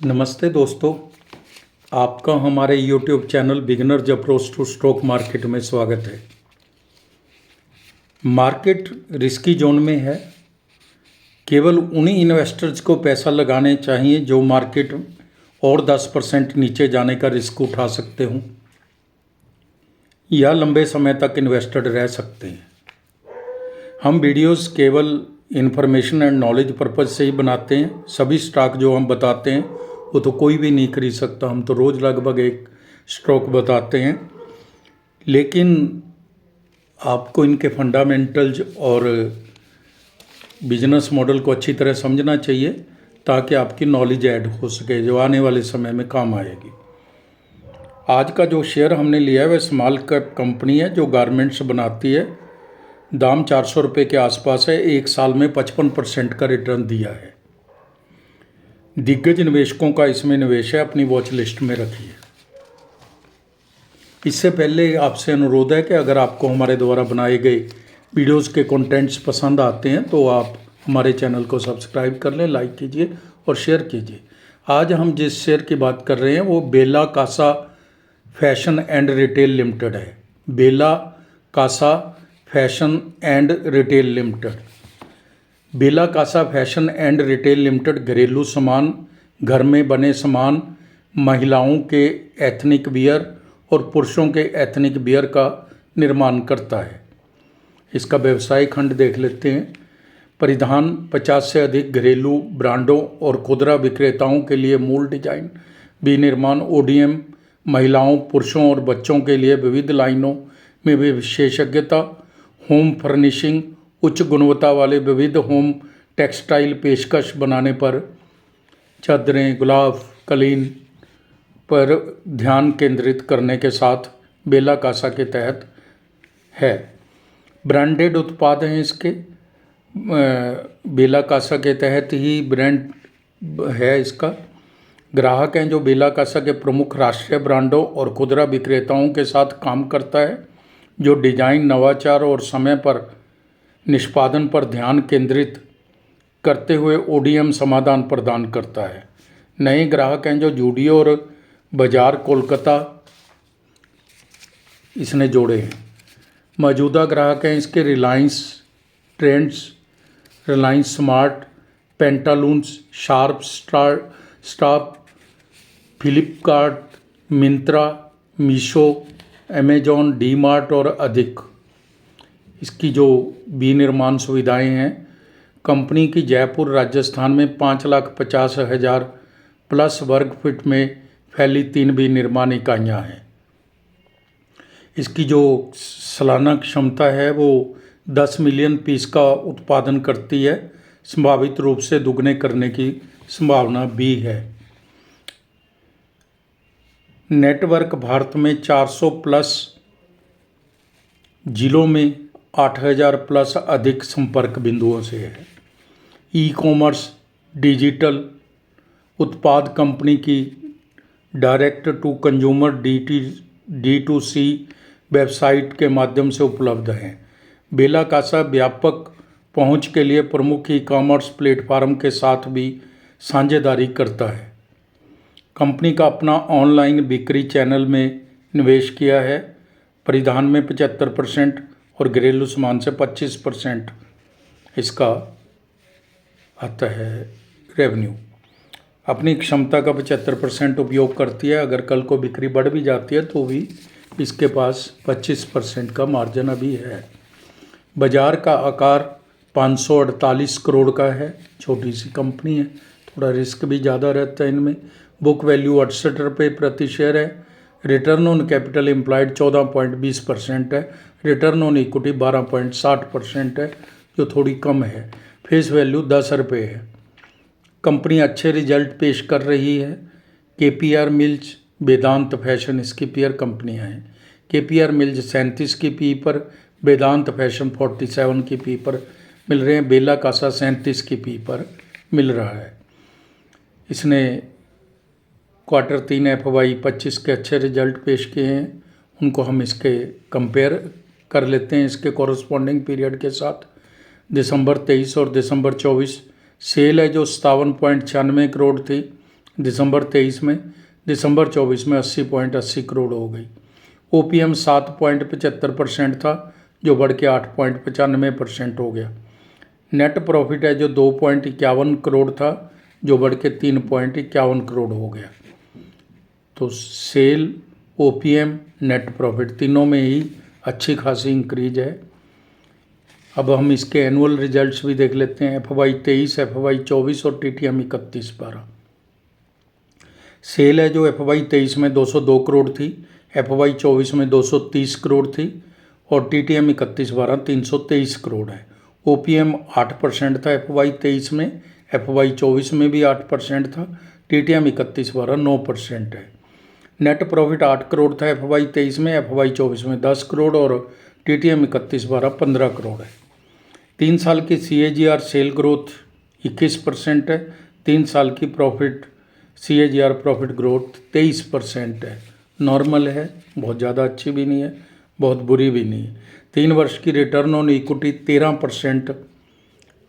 नमस्ते दोस्तों, आपका हमारे YouTube channel beginners approach to stock market में स्वागत है। मार्केट रिस्की जोन में है। केवल उन्हीं इन्वेस्टर्स को पैसा लगाने चाहिए जो मार्केट और 10% नीचे जाने का रिस्क उठा सकते हों या लंबे समय तक इन्वेस्टेड रह सकते हैं। हम वीडियोस केवल इन्फॉर्मेशन एंड नॉलेज पर्पज़ से ही बनाते हैं। सभी स्टॉक जो हम बताते हैं वो तो कोई भी नहीं खरीद सकता। हम तो रोज़ लगभग एक स्टॉक बताते हैं, लेकिन आपको इनके फंडामेंटल्स और बिजनेस मॉडल को अच्छी तरह समझना चाहिए ताकि आपकी नॉलेज ऐड हो सके जो आने वाले समय में काम आएगी। आज का जो शेयर हमने लिया है वह स्मॉल कैप कंपनी है जो गारमेंट्स बनाती है। दाम 400 रुपये के आसपास है। एक साल में 55% का रिटर्न दिया है। दिग्गज निवेशकों का इसमें निवेश है। अपनी वॉच लिस्ट में रखिए। इससे पहले आपसे अनुरोध है कि अगर आपको हमारे द्वारा बनाए गए वीडियोस के कंटेंट्स पसंद आते हैं तो आप हमारे चैनल को सब्सक्राइब कर लें, लाइक कीजिए और शेयर कीजिए। आज हम जिस शेयर की बात कर रहे हैं वो Bella Casa fashion and retail limited है। Bella Casa fashion and retail limited. Bella Casa fashion and retail limited घरेलू सामान, घर में बने सामान, महिलाओं के एथनिक वियर और पुरुषों के एथनिक वियर का निर्माण करता है। इसका व्यवसाय खंड देख लेते हैं। परिधान 50 से अधिक घरेलू ब्रांडों और खुदरा विक्रेताओं के लिए मूल डिजाइन विनिर्माण, ओडीएम, महिलाओं, पुरुषों और बच्चों के लिए विविध लाइनों में विशेषज्ञता, होम फर्निशिंग, उच्च गुणवत्ता वाले विविध होम टेक्सटाइल पेशकश बनाने पर चादरें, गुलाब, कालीन पर ध्यान केंद्रित करने के साथ बेला कासा के तहत है। ब्रांडेड उत्पाद हैं इसके। बेला कासा के तहत ही ब्रांड है इसका। ग्राहक हैं जो बेला कासा के प्रमुख राष्ट्रीय ब्रांडों और खुदरा विक्रेताओं के साथ काम करता है, जो डिजाइन, नवाचार और समय पर निष्पादन पर ध्यान केंद्रित करते हुए ओडीएम समाधान प्रदान करता है। नए ग्राहक हैं जो जूडियो और बाजार कोलकाता इसने जोड़े हैं। मौजूदा ग्राहक हैं इसके Reliance trends, Reliance smart, Pantaloons, sharp, stop, Flipkart, Myntra, Meesho, Amazon, D mart और अधिक। इसकी जो विनिर्माण सुविधाएं हैं, कंपनी की जयपुर राजस्थान में 5,50,000 प्लस वर्ग फीट में फैली 3 विनिर्माण इकाइयाँ हैं। इसकी जो सालाना क्षमता है वो 10 मिलियन पीस का उत्पादन करती है। संभावित रूप से दुगने करने की संभावना भी है। नेटवर्क भारत में 400 प्लस जिलों में 8,000 प्लस अधिक संपर्क बिंदुओं से है। ई कॉमर्स, डिजिटल उत्पाद कंपनी की direct to consumer D2C website के माध्यम से उपलब्ध हैं। बेला कासा व्यापक पहुंच के लिए प्रमुख ई कॉमर्स प्लेटफार्म के साथ भी साझेदारी करता है। कंपनी का अपना ऑनलाइन बिक्री चैनल में निवेश किया है। परिधान में 75% और घरेलू सामान से 25% इसका आता है रेवेन्यू। अपनी क्षमता का 75% उपयोग करती है। अगर कल को बिक्री बढ़ भी जाती है तो भी इसके पास 25% का मार्जिन अभी है। बाजार का आकार 548 करोड़ का है। छोटी सी कंपनी है, थोड़ा रिस्क भी ज़्यादा रहता है इनमें। बुक वैल्यू 68 रुपये प्रति शेयर है। रिटर्न ऑन कैपिटल एम्प्लॉयड 14.20% है। रिटर्न ऑन इक्विटी 12.60% है, जो थोड़ी कम है। फेस वैल्यू 10 रुपये है। कंपनी अच्छे रिजल्ट पेश कर रही है। KPR मिल्स, वेदांत फैशन इसकी पीयर कंपनियां हैं। KPR मिल्स 37 की पी पर, वेदांत फैशन 47 की पी पर मिल रहे हैं। बेला कासा 37 की पी पर मिल रहा है। इसने Q3 FY 25 के अच्छे रिजल्ट पेश किए हैं। उनको हम इसके कंपेयर कर लेते हैं इसके कॉरस्पॉन्डिंग पीरियड के साथ। दिसंबर 23 और दिसंबर 24 सेल है जो 57.96 करोड़ थी। दिसंबर 24 में 80.80 करोड़ हो गई। OPM 7.75% था जो बढ़ के 8.95% हो गया। नेट प्रॉफिट है जो 2.51 करोड़ था जो बढ़ के 3.51 करोड़ हो गया। तो सेल, OPM, नेट प्रॉफिट तीनों में ही अच्छी खासी इंक्रीज है। अब हम इसके एनुअल रिजल्ट्स भी देख लेते हैं। FY 23, FY 24 और TTM 31/12। सेल है जो FY 23 में 202 करोड़ थी, FY 24 में 230 करोड़ थी और TTM 31/12 323 करोड़ है। OPM 8% था FY 23 में, FY 24 में भी 8% था, TTM 31/12 9% है। नेट प्रॉफिट 8 करोड़ था FY 23 में, FY 24 में 10 करोड़ और TTM 31/12 15 करोड़ है। 3 साल की CAGR सेल ग्रोथ 21% है, 3 साल की प्रॉफिट CAGR प्रॉफिट ग्रोथ 23% है। नॉर्मल है, बहुत ज़्यादा अच्छी भी नहीं है, बहुत बुरी भी नहीं है। 3 वर्ष की रिटर्न ऑन इक्विटी 13%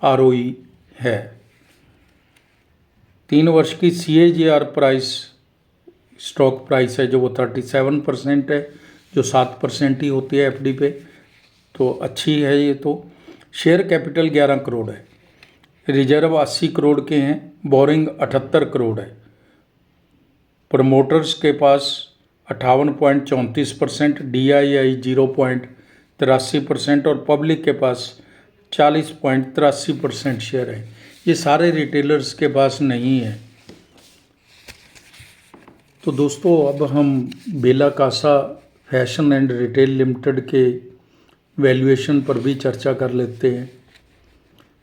ROE है। 3 वर्ष की CAGR प्राइस स्टॉक प्राइस है जो वो 37% है, जो 7% ही होती है FD पे, तो अच्छी है ये। तो शेयर कैपिटल 11 करोड़ है, रिजर्व 80 करोड़ के हैं, बोरिंग 78 करोड़ है। प्रमोटर्स के पास 58.34%, DII 0.83% और पब्लिक के पास 40.83% शेयर है। ये सारे रिटेलर्स के पास नहीं है। तो दोस्तों अब हम Bella Casa fashion and retail limited के वैल्यूएशन पर भी चर्चा कर लेते हैं।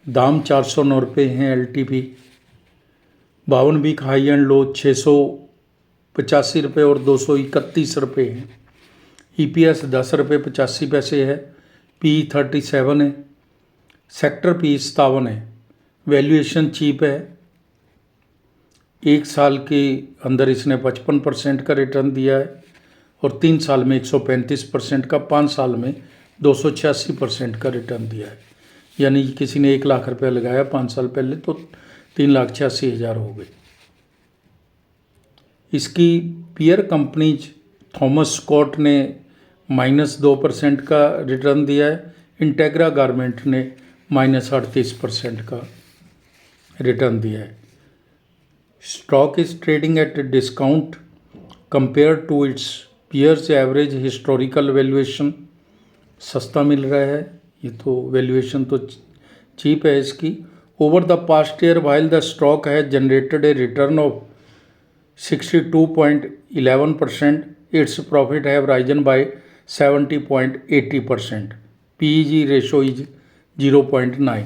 दाम 409 रुपये हैं LTP, 52 week high and low 685 रुपये और 231 रुपये हैं। EPS 10 रुपये 85 पैसे है, PE 37 है, सेक्टर PE 57 है। वैल्यूएशन चीप है। 1 साल के अंदर इसने 55% का रिटर्न दिया है और 3 साल में 135% का, 5 साल में 286% का रिटर्न दिया है। यानी किसी ने 1 लाख रुपया लगाया 5 साल पहले तो 3,86,000 हो गए। इसकी पीयर कंपनीज थॉमस स्कॉट ने -2% का रिटर्न दिया है, इंटेग्रा गारमेंट ने -38% का रिटर्न दिया है। Stock is trading at discount compare to its peers average historical valuation. सस्ता मिल रहा है ये, तो वैल्यूएशन तो चीप है इसकी। Over the past year while the stock has generated A return of 62.11%, its profit have Ryzen bye 70.80%। PEG ratio is 0.9।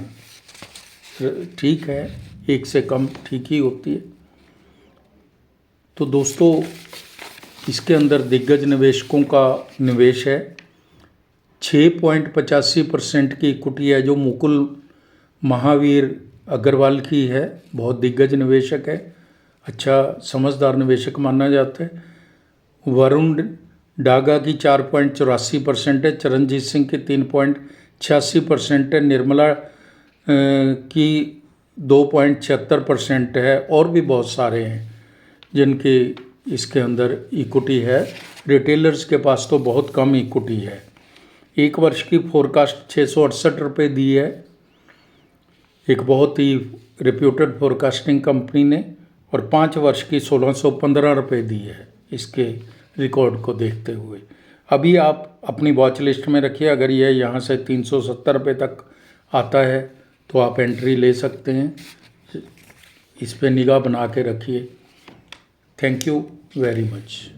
ठीक है, 1 से कम ठीक ही होती है। तो दोस्तों इसके अंदर दिग्गज निवेशकों का निवेश है। 6.85% की इक्विटी है जो मुकुल महावीर अग्रवाल की है, बहुत दिग्गज निवेशक है, अच्छा समझदार निवेशक माना जाता है। वरुण डागा की 4.84% है, चरणजीत सिंह की 3.86% है, निर्मला की 2.76% है और भी बहुत सारे हैं जिनके इसके अंदर इक्विटी है। रिटेलर्स के पास तो बहुत कम इक्विटी है। 1 वर्ष की फोरकास्ट 668 रुपये दी है एक बहुत ही रिप्यूटेड फोरकास्टिंग कंपनी ने, और 5 वर्ष की 1615 रुपये दी है इसके रिकॉर्ड को देखते हुए। अभी आप अपनी वॉच लिस्ट में रखिए, अगर यह यहाँ से 370 रुपये तक आता है तो आप एंट्री ले सकते हैं। इस पे निगाह बना के रखिए। Thank you very much.